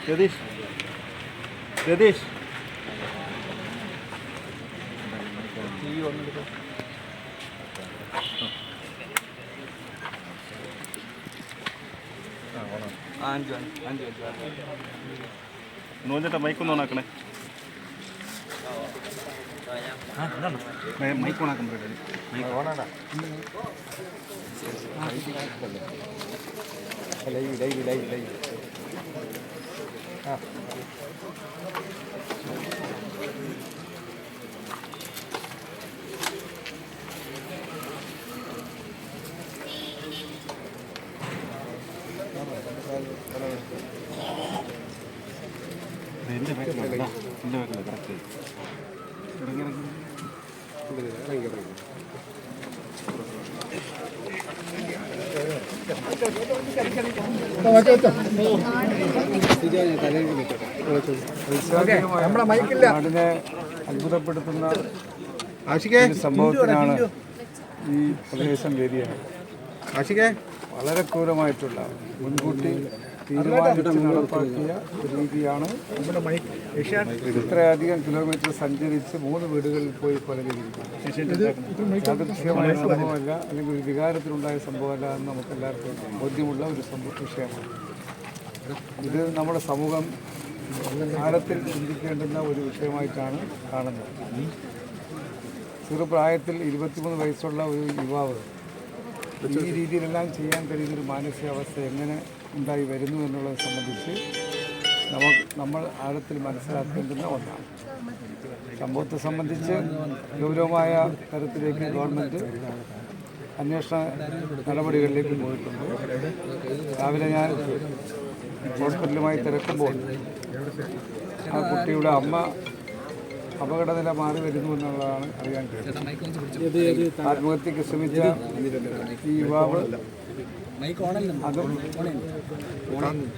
Jadish. Jadish. നോഞ്ചേട്ടാ മൈക്കൊന്ന് ഓണാക്കണേ. Mic ഓണാക്കാൻ പറയട്ടെ. ഓണാടാ. Live. ആ എൻ്റെ ബാക്കിലല്ല കറക്റ്റ് നാടിനെ അത്ഭുതപ്പെടുത്തുന്ന സംഭവത്തിനാണ് ഈ പ്രദേശം വേദിയാണ്. വളരെ ക്രൂരമായിട്ടുള്ള മുൻകൂട്ടി തീരുമാനിച്ച് നടപ്പാക്കിയ രീതിയാണ്. ഇത്രയധികം കിലോമീറ്റർ സഞ്ചരിച്ച് 3 വീടുകളിൽ പോയി കൊലകരിക്കുന്നത് യാദൃശ്ചികമായ സംഭവമല്ല, അല്ലെങ്കിൽ ഒരു വികാരത്തിലുണ്ടായ സംഭവമല്ല എന്ന് നമുക്കെല്ലാവർക്കും ബോധ്യമുള്ള ഒരു വിഷയമാണ്. ഇത് നമ്മുടെ സമൂഹം ആഴത്തിൽ ചിന്തിക്കേണ്ടുന്ന ഒരു വിഷയമായിട്ടാണ് കാണുന്നത്. ചെറുപ്രായത്തിൽ 23 വയസ്സുള്ള ഒരു യുവാവ് ഈ രീതിയിലെല്ലാം ചെയ്യാൻ കഴിയുന്നൊരു മാനസികാവസ്ഥ എങ്ങനെ ഉണ്ടായി വരുന്നു എന്നുള്ളത് സംബന്ധിച്ച് നമ്മൾ ആഴത്തിൽ മനസ്സിലാക്കേണ്ടുന്ന ഒന്നാണ്. സംഭവത്തെ സംബന്ധിച്ച് ഗൗരവമായ തരത്തിലേക്ക് ഗവൺമെൻറ് അന്വേഷണ നടപടികളിലേക്ക് പോയിട്ടുണ്ട്. രാവിലെ ഞാൻ ഹോസ്പിറ്റലുമായി തിരക്കുമ്പോൾ ആ കുട്ടിയുടെ അമ്മ അപകടനില മാറി വരുന്നു എന്നുള്ളതാണ് അറിയാൻ കഴിയുന്നത്. ആത്മഹത്യക്ക് ശ്രമിച്ച ഈ യുവാവ് അതും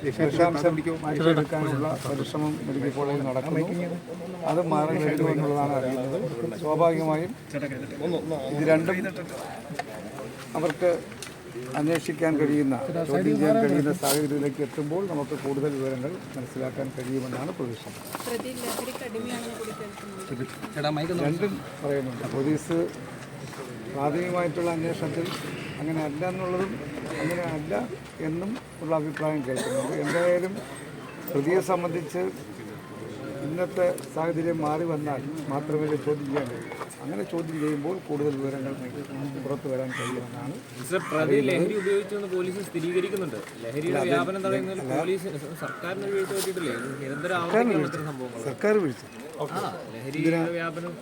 വിഷാംശം മാറ്റിയെടുക്കാനുള്ള പരിശ്രമം മെഡിക്കൽ കോളേജിൽ നടക്കുന്നു. അത് മാറി വരുന്നു എന്നുള്ളതാണ് അറിയുന്നത്. സ്വാഭാവികമായും ഇത് രണ്ടും അവർക്ക് അന്വേഷിക്കാൻ കഴിയുന്ന, ചോദ്യം ചെയ്യാൻ കഴിയുന്ന സാഹചര്യത്തിലേക്ക് എത്തുമ്പോൾ നമുക്ക് കൂടുതൽ വിവരങ്ങൾ മനസ്സിലാക്കാൻ കഴിയുമെന്നാണ് പ്രതീക്ഷ. രണ്ടും പറയുന്നുണ്ട്. പോലീസ് പ്രാഥമികമായിട്ടുള്ള അന്വേഷണത്തിൽ അങ്ങനെ അല്ല എന്നുള്ളതും അങ്ങനെ അല്ല എന്നും ഉള്ള അഭിപ്രായം കേൾക്കുന്നുണ്ട്. എന്തായാലും പ്രതിയെ സംബന്ധിച്ച് ഇന്നത്തെ സാഹചര്യം മാറി വന്നാൽ മാത്രമേ ചോദ്യം ചെയ്യാൻ കഴിയൂ. അങ്ങനെ ചോദ്യം ചെയ്യുമ്പോൾ കൂടുതൽ വിവരങ്ങൾ പുറത്തു വരാൻ കഴിയുമെന്നാണ്. ലഹരി ഉപയോഗിച്ചെന്ന് പോലീസ് സ്ഥിരീകരിക്കുന്നുണ്ട്. ലഹരിയുടെ വ്യാപനം തടയുന്നതിൽ പോലീസ് സർക്കാരിന് വീഴ്ച പറ്റിയിട്ടില്ലേ? സർക്കാർ വീഴ്ച. ലഹരിയുടെ വ്യാപനം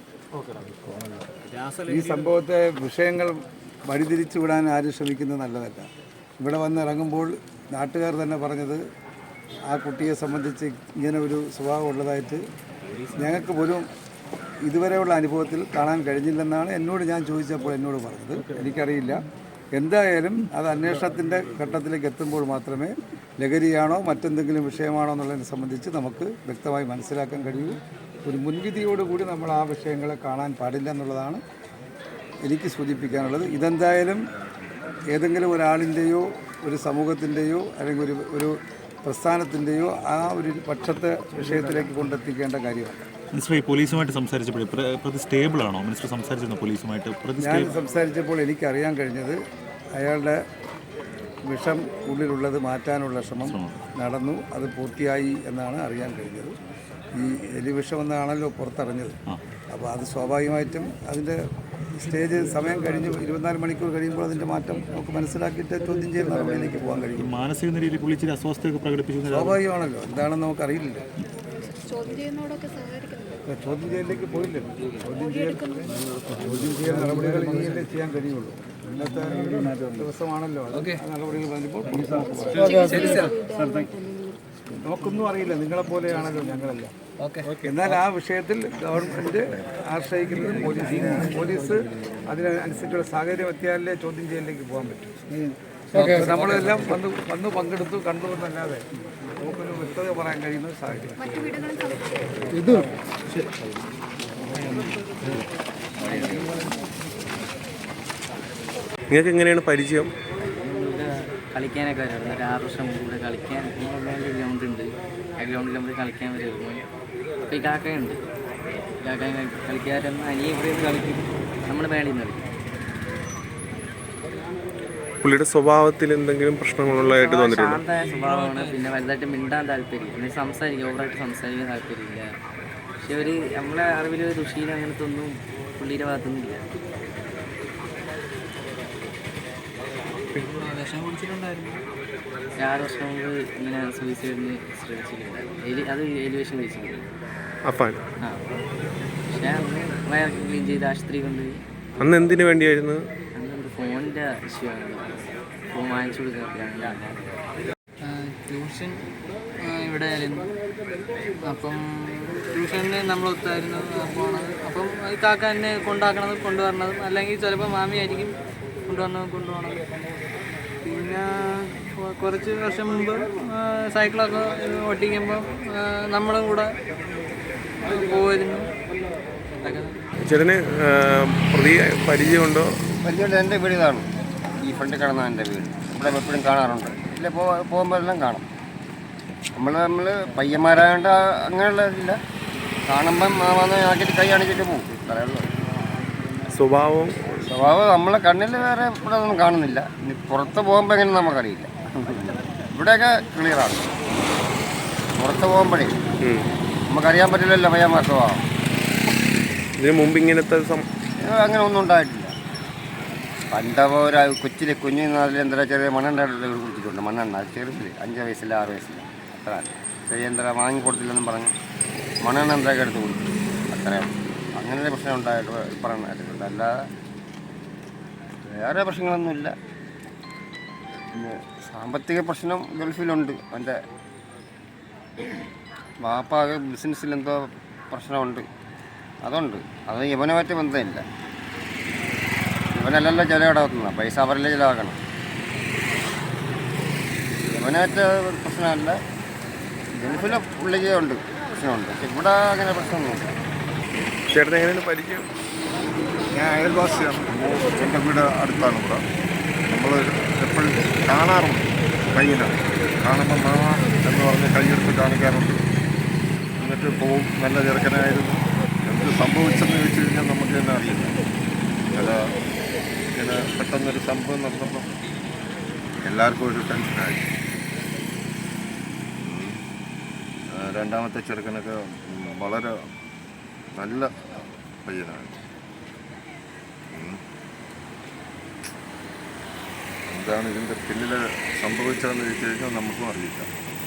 ഈ സംഭവത്തെ വിഷയങ്ങൾ വഴിതിരിച്ചു വിടാൻ ആരും ശ്രമിക്കുന്നത് നല്ലതല്ല. ഇവിടെ വന്നിറങ്ങുമ്പോൾ നാട്ടുകാർ തന്നെ പറഞ്ഞത് ആ കുട്ടിയെ സംബന്ധിച്ച് ഇങ്ങനെ ഒരു സ്വഭാവം ഉള്ളതായിട്ട് ഞങ്ങൾക്ക് പോലും ഇതുവരെയുള്ള അനുഭവത്തിൽ കാണാൻ കഴിഞ്ഞില്ലെന്നാണ് ഞാൻ ചോദിച്ചപ്പോൾ എന്നോട് പറഞ്ഞത്. എനിക്കറിയില്ല. എന്തായാലും അത് അന്വേഷണത്തിൻ്റെ ഘട്ടത്തിലേക്ക് എത്തുമ്പോൾ മാത്രമേ ലഹരിയാണോ മറ്റെന്തെങ്കിലും വിഷയമാണോ എന്നുള്ളതിനെ സംബന്ധിച്ച് നമുക്ക് വ്യക്തമായി മനസ്സിലാക്കാൻ കഴിയൂ. ഒരു മുൻവിധിയോടുകൂടി നമ്മൾ ആ വിഷയങ്ങളെ കാണാൻ പാടില്ല എന്നുള്ളതാണ് എനിക്ക് സൂചിപ്പിക്കാനുള്ളത്. ഇതെന്തായാലും ഏതെങ്കിലും ഒരാളിൻ്റെയോ ഒരു സമൂഹത്തിൻ്റെയോ അല്ലെങ്കിൽ ഒരു പ്രസ്ഥാനത്തിൻ്റെയോ ആ ഒരു പക്ഷത്തെ വിഷയത്തിലേക്ക് കൊണ്ടെത്തിക്കേണ്ട കാര്യമാണ്. മിനിസ്റ്റർ, പോലീസുമായിട്ട് സംസാരിച്ചപ്പോൾ പ്രതി സ്റ്റേബിൾ ആണോ? മിനിസ്റ്റർ സംസാരിച്ചിരുന്നു പോലീസുമായിട്ട്? ഞാൻ സംസാരിച്ചപ്പോൾ എനിക്കറിയാൻ കഴിഞ്ഞത് അയാളുടെ വിഷം ഉള്ളിലുള്ളത് മാറ്റാനുള്ള ശ്രമം നടന്നു. അത് പൂർത്തിയായി എന്നാണ് അറിയാൻ കഴിഞ്ഞത്. ഈ എലിവിഷം എന്നാണല്ലോ പുറത്തറിഞ്ഞത്. അപ്പോൾ അത് സ്വാഭാവികമായിട്ടും അതിൻ്റെ സ്റ്റേജ് സമയം കഴിഞ്ഞ് 24 മണിക്കൂർ കഴിയുമ്പോൾ അതിൻ്റെ മാറ്റം നമുക്ക് മനസ്സിലാക്കിയിട്ട് ചോദ്യം ചെയ്യുന്ന നടപടിയിലേക്ക് പോകാൻ കഴിയും. മാനസിക നിലയിൽ പുള്ളിച്ചിരി അസ്വസ്ഥയൊക്കെ പ്രകടിപ്പിച്ചു. സ്വാഭാവികമാണല്ലോ, എന്താണെന്ന് നമുക്കറിയില്ലല്ലോ. ചോദ്യം ചെയ്യലിലേക്ക് പോയില്ലല്ലോ. ചോദ്യം ചെയ്യൽ നടപടികൾ ഇനിയല്ലേ ചെയ്യാൻ കഴിയുള്ളൂ. ഇന്നത്തെ ദിവസമാണല്ലോ നടപടികൾ വരുമ്പോൾ നമുക്കൊന്നും അറിയില്ല. നിങ്ങളെപ്പോലെയാണല്ലോ ഞങ്ങളെല്ലാം. എന്നാൽ ആ വിഷയത്തിൽ ഗവൺമെൻറ് ആശ്രയിക്കുന്നത് പോലീസ് അതിനനുസരിച്ചുള്ള സാഹചര്യം എത്തിയാലേ ചോദ്യം ചെയ്യലിലേക്ക് പോകാൻ പറ്റും. നമ്മളെല്ലാം വന്ന് പങ്കെടുത്തു കണ്ടു എന്നല്ലാതെ നമുക്കൊരു വ്യക്തത പറയാൻ കഴിയുന്ന സാഹചര്യം. നിങ്ങൾക്ക് എങ്ങനെയാണ് പരിചയം? കളിക്കാനൊക്കെ വരുമായിരുന്നു. ഒരു 6 വർഷം മുമ്പ് കളിക്കാൻ വേണ്ടി ഗ്രൗണ്ട് ഉണ്ട്. ആ ഗ്രൗണ്ടിൽ നമ്മൾ കളിക്കാൻ വരുമായിരുന്നു. അപ്പോൾ ഈ കാക്കയുണ്ട്. കാക്ക കളിക്കാരൊന്നും അനിയെ ഇവിടെ കളിക്കും. നമ്മൾ മേളിൽ നിന്ന് കളിക്കും. പുള്ളിയുടെ സ്വഭാവത്തിൽ എന്തെങ്കിലും പ്രശ്നങ്ങളുള്ളതായിട്ട് തോന്നിയിട്ടുണ്ട്? ശാന്തമായ സ്വഭാവമാണ്. പിന്നെ വലുതായിട്ട് മിണ്ടാൻ താല്പര്യം, എന്നിട്ട് സംസാരിക്കും. ഓവറായിട്ട് സംസാരിക്കാൻ താല്പര്യമില്ല. പക്ഷെ നമ്മളെ അറിവിൽ ദുഷീലം അങ്ങനത്തെ ഒന്നും പുള്ളിയുടെ ഭാഗത്തൊന്നുമില്ല. വിഷം കുടിച്ചിട്ടുണ്ടായിരുന്നു. 6 വർഷം മുമ്പ് ഇങ്ങനെ സൂയിസൈഡിന് ശ്രമിച്ചിട്ടുണ്ടായിരുന്നു. അത് എലിവേഷൻ കഴിച്ചിട്ടുണ്ട്. ആ പക്ഷേ അന്ന് വയറൊക്കെ ക്ലീൻ ചെയ്ത് ആശുപത്രി കൊണ്ടുപോയി. അന്ന് എന്തിനു വേണ്ടിയായിരുന്നു? അന്ന് ഫോണിൻ്റെ ഇഷ്യൂ ആണ്. ഫോൺ വാങ്ങിച്ചു കൊടുക്കുക. ട്യൂഷൻ ഇവിടെ ആയിരുന്നു. അപ്പം ട്യൂഷന് നമ്മളൊത്തായിരുന്നു പോണത്. അപ്പം ഈ കാക്ക എന്നെ കൊണ്ടാക്കണതും കൊണ്ടുവരണതും, അല്ലെങ്കിൽ ചിലപ്പോൾ മാമിയായിരിക്കും കൊണ്ടുപോകണത്. പിന്നെ കുറച്ച് വർഷം മുമ്പ് സൈക്കിളൊക്കെ ഓട്ടിക്കുമ്പം നമ്മളും കൂടെ പോയിരുന്നു. ചേട്ടന് പരിചയമുണ്ടോ? പരിചയമുണ്ട്. എൻ്റെ വീട് ഇതാണ്. ഈ ഫ്രണ്ട് കിടന്ന എൻ്റെ വീട്. ഇവിടെ എപ്പോഴും കാണാറുണ്ട്. ഇല്ല പോകുമ്പോൾ എല്ലാം കാണും. നമ്മൾ പയ്യന്മാരായതുകൊണ്ട് അങ്ങനെയുള്ളതില്ല. കാണുമ്പം മാമാന്ന് ആക്കിയിട്ട് കൈ കാണിച്ചിട്ട് പോകും. പറയുള്ളൂ. സ്വഭാവം നമ്മളെ കണ്ണിൽ വേറെ ഇവിടെ ഒന്നും കാണുന്നില്ല. ഇനി പുറത്ത് പോകുമ്പോൾ എങ്ങനെ നമുക്കറിയില്ല. ഇവിടെയൊക്കെ ക്ലിയറാണ്. പുറത്ത് പോകുമ്പോഴേ നമുക്കറിയാൻ പറ്റില്ലല്ലോ പയ്യന്മാർ സ്വഭാവം. ഇതിന് മുമ്പ് ഇങ്ങനത്തെ അങ്ങനെ ഒന്നും ഉണ്ടായിട്ടില്ല. പണ്ടപ്പോൾ ഒരു കുഞ്ഞു നാളിൽ എന്താ ചെറിയ മണ്ണെണ്ണ കുടിച്ചിട്ടുണ്ട്. മണ്ണെണ്ണ അത് ചെറുതിൽ 5 വയസ്സില്ല 6 വയസ്സില്ല അത്ര ചെറിയ എന്താ വാങ്ങിക്കൊടുത്തില്ലെന്നും പറഞ്ഞ് മണ്ണെണ്ണ എന്തൊക്കെ എടുത്ത് കുടിച്ചു. അത്രയും അങ്ങനെ ഒരു പ്രശ്നം ഉണ്ടായിട്ട് പറഞ്ഞിട്ടുണ്ട്. അല്ലാതെ വേറെ പ്രശ്നങ്ങളൊന്നുമില്ല. പിന്നെ സാമ്പത്തിക പ്രശ്നം ഗൾഫിലുണ്ട്. എൻ്റെ വാപ്പാകെ ബിസിനസ്സിലെന്തോ പ്രശ്നമുണ്ട്. അതുണ്ട്. അത് ഇവനുമായിട്ട് ബന്ധമില്ല. ഇവനല്ലല്ലോ ചിലവിടാക്കുന്നത്. പൈസ അവരല്ലേ ചിലവാക്കണം. ഇവനായിട്ട് പ്രശ്നമല്ല. ഗൾഫിലെ പുള്ളിക്കുണ്ട് പ്രശ്നമുണ്ട്. പക്ഷെ ഇവിടെ അങ്ങനെ പ്രശ്നമൊന്നുമില്ല. ചേട്ടൻ എങ്ങനെയാണ് പരിചയം? ഞാൻ അയൽവാസിയാണ്. എൻ്റെ വീട് അടുത്താണ് ഇവിടെ. നമ്മൾ എപ്പോഴും കാണാറുണ്ട്. പയ്യനെ കാണുമ്പോൾ മാമ എന്ന് പറഞ്ഞ് കൈയെടുത്ത് കാണിക്കാറുണ്ട്. എന്നിട്ട് പോവും. നല്ല ചെറുക്കനായിരുന്നു. എന്ത് സംഭവിച്ചെന്ന് ചോദിച്ചു കഴിഞ്ഞാൽ നമുക്ക് തന്നെ അറിയില്ല. ചില ഇങ്ങനെ പെട്ടെന്നൊരു സംഭവം നടന്നപ്പം എല്ലാവർക്കും ഒരു ടെൻഷനായി. രണ്ടാമത്തെ ചെറുക്കനൊക്കെ വളരെ നല്ല പയ്യനാണ്. എന്താണ് ഇതിൻ്റെ പിന്നിൽ സംഭവിച്ചതെന്ന് ചോദിച്ചു കഴിഞ്ഞാൽ നമുക്കും അറിയില്ല.